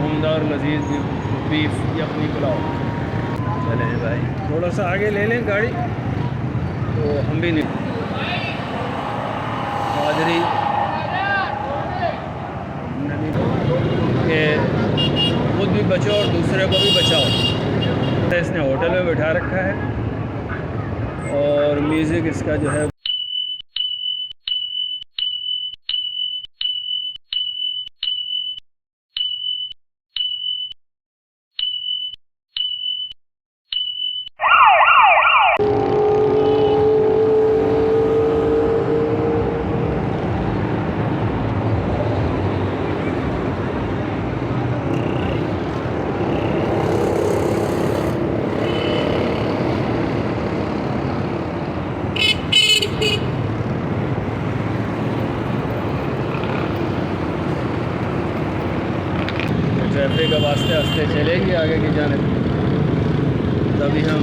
उम्दा और लजीज बीफ यखनी पुलाव। चले भाई, थोड़ा सा आगे ले लें गाड़ी तो हम भी नहीं हाजरी के खुद भी बचो और दूसरे को भी बचाओ। तो इसने होटल में बैठा रखा है और म्यूज़िक इसका जो है ट्रैफिक अब आस्ते आस्ते चलेगी आगे की जानिब, तभी हम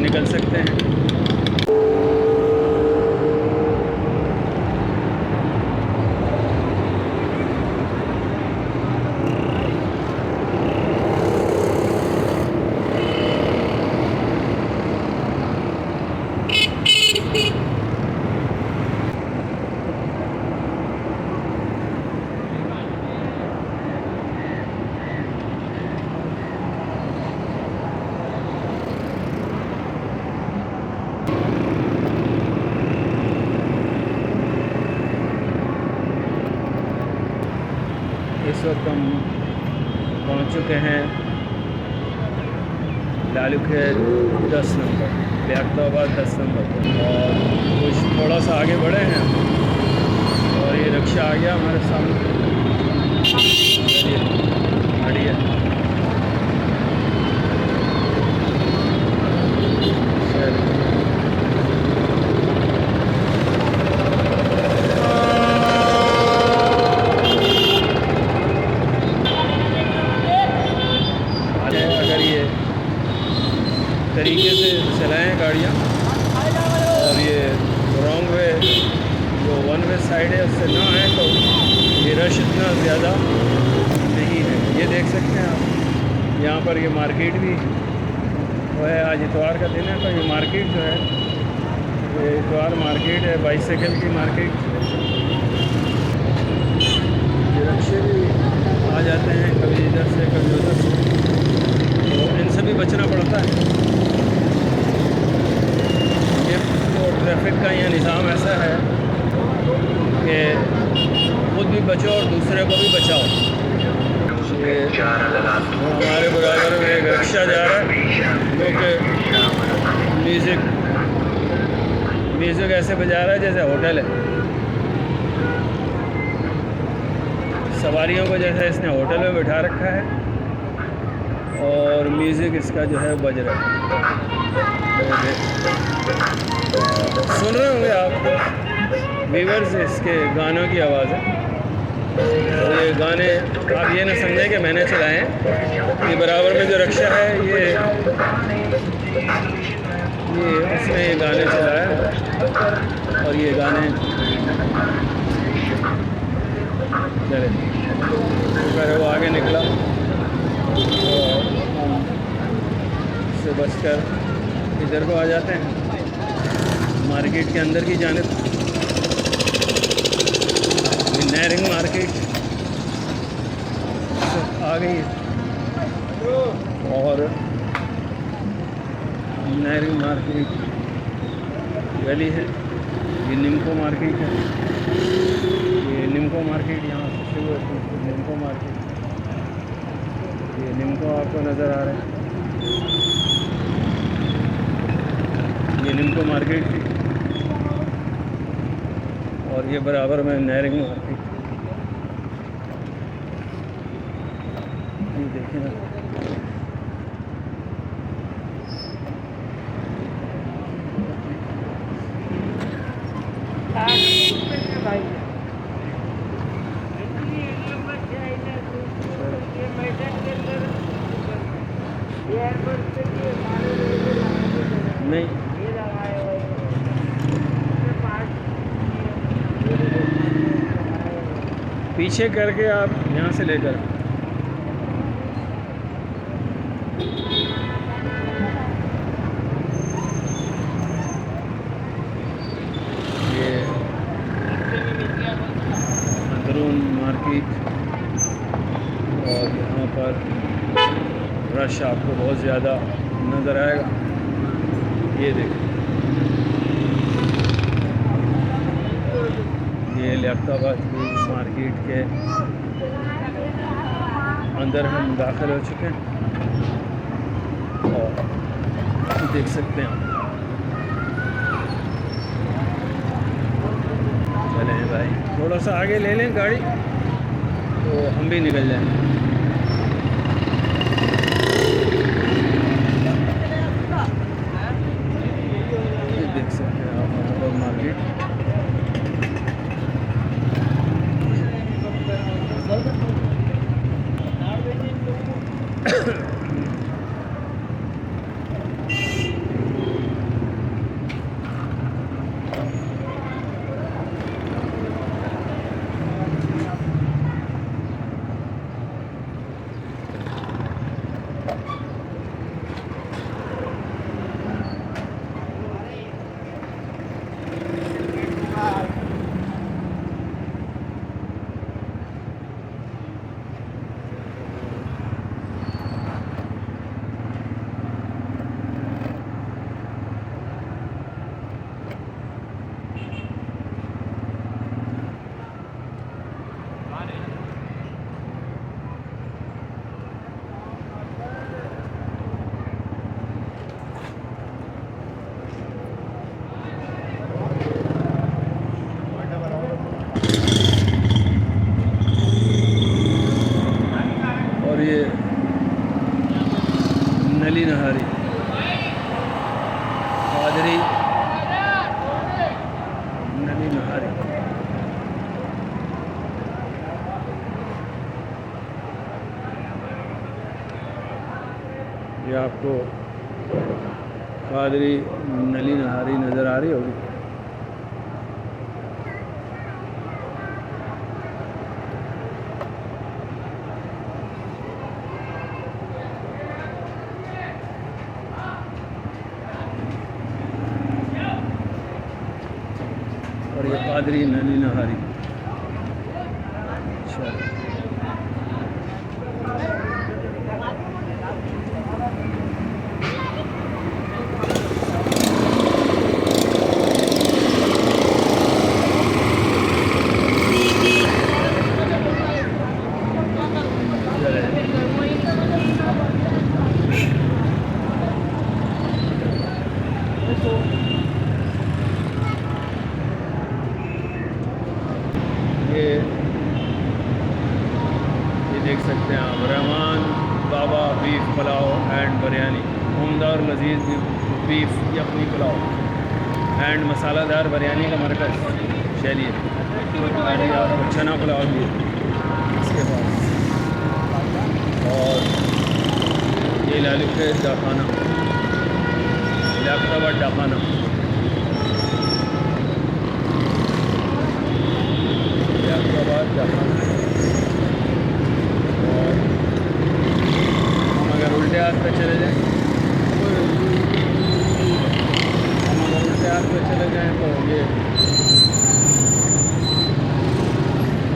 निकल सकते हैं। इस वक्त हम पहुंच चुके हैं लालू खेल 10 नंबर, लियाकताबाद 10 नंबर पर, और कुछ थोड़ा सा आगे बढ़े हैं और ये रिक्शा आ गया हमारे सामने। गाड़ी है, तरीके से चलाएं गाड़ियाँ, और ये रॉन्ग वे जो वन वे साइड है उससे ना आए तो ये रश इतना ज़्यादा नहीं है। ये देख सकते हैं आप, यहाँ पर ये मार्केट भी वो है। आज इतवार का दिन है तो ये मार्केट जो है ये इतवार मार्केट है, बाईसाइकिल की मार्केट। ये रिक्शे भी आ जाते हैं कभी इधर से कभी उधर से, तो इनसे भी बचना पड़ता है। ट्रैफिक का यह निज़ाम ऐसा है कि खुद भी बचो और दूसरे को भी बचाओ। ये हमारे बराबर में एक रिक्शा जा रहा है जो कि म्यूज़िक ऐसे बजा रहा है जैसे होटल है। सवारियों को जैसे इसने होटल में बैठा रखा है और म्यूज़िक इसका जो है बज रहा है। सुन रहे होंगे आप व्यूअर्स, इसके गानों की आवाज़ है। और ये गाने आप ये ना समझें कि मैंने चलाए हैं। ये बराबर में जो रिक्शा है ये उसने ये गाने चलाए और ये गाने चले। अगर वो आगे निकला और हम इससे बचकर इधर को आ जाते हैं मार्केट के अंदर की जानिब। नहरिंग मार्केट आ गई है और नहरिंग मार्केट गली है। ये निम्को मार्केट है, ये निम्को मार्केट यहाँ से शुरू होती है। निम्को मार्केट, ये निम्को आपको नज़र आ रहा है, ये निम्को मार्केट थी और ये बराबर में नहरिंग मार्केट। ये देखिए ना, नहीं पीछे करके आप यहाँ से लेकर ये अंदरून मार्केट, और यहाँ पर रश आपको बहुत ज़्यादा नज़र आएगा। ये देखो, ये लियाकताबाद की मार्केट के अंदर हम दाखिल हो चुके हैं, और देख सकते हैं आप। चलें भाई, थोड़ा सा आगे ले लें गाड़ी तो हम भी निकल जाएंगे। ये देख सकते हैं आप यहाँ पर मार्केट। और ये नली नहारी कादरी नली नहारी। ये आपको कादरी नली नहारी नज़र आ रही होगी। और ये कादरी नली नहारी। अच्छा, ये देख सकते हैं आप, रहमान बाबा बीफ पुलाव एंड बिरयानी, उम्दा और लजीज बीफ यखनी पुलाव एंड मसालादार बिरयानी का मरकज़। चलिए, और आपको चना पुलाव भी इसके बाद, और ये लालू के डाखाना, लियाकताबाद डाखाना। लियाकताबाद डाखाना। और हम अगर उल्टे हाथ पे चले जाएं, चले जाएं तो ये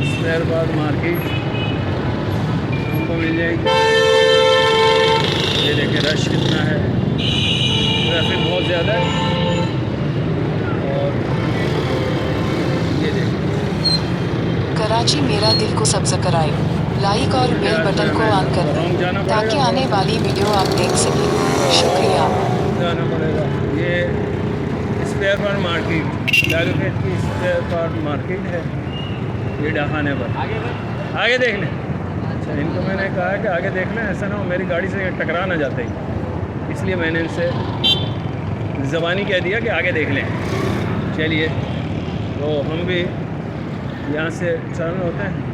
स्पेयरबाद मार्केट हमको मिल जाएगी। ये देखिए रश कितना है, ट्रैफिक बहुत ज़्यादा है। और ये देखिए, कराची मेरा दिल को सब्सक्राइब, लाइक और बेल बटन को ऑन कर दें ताकि आने वाली वीडियो आप देख सकें। शुक्रिया। जाना पड़ेगा। ये स्पेयर पार्ट मार्केट, लालूखेत की स्पेयर पार्ट मार्केट है ये डाखाने पर। आगे देख लें। अच्छा, इनको मैंने कहा कि आगे देख लें, ऐसा ना हो मेरी गाड़ी से टकरा ना जाते ही, इसलिए मैंने इनसे ज़बानी कह दिया कि आगे देख लें। चलिए, तो हम भी यहाँ से चलन होते हैं।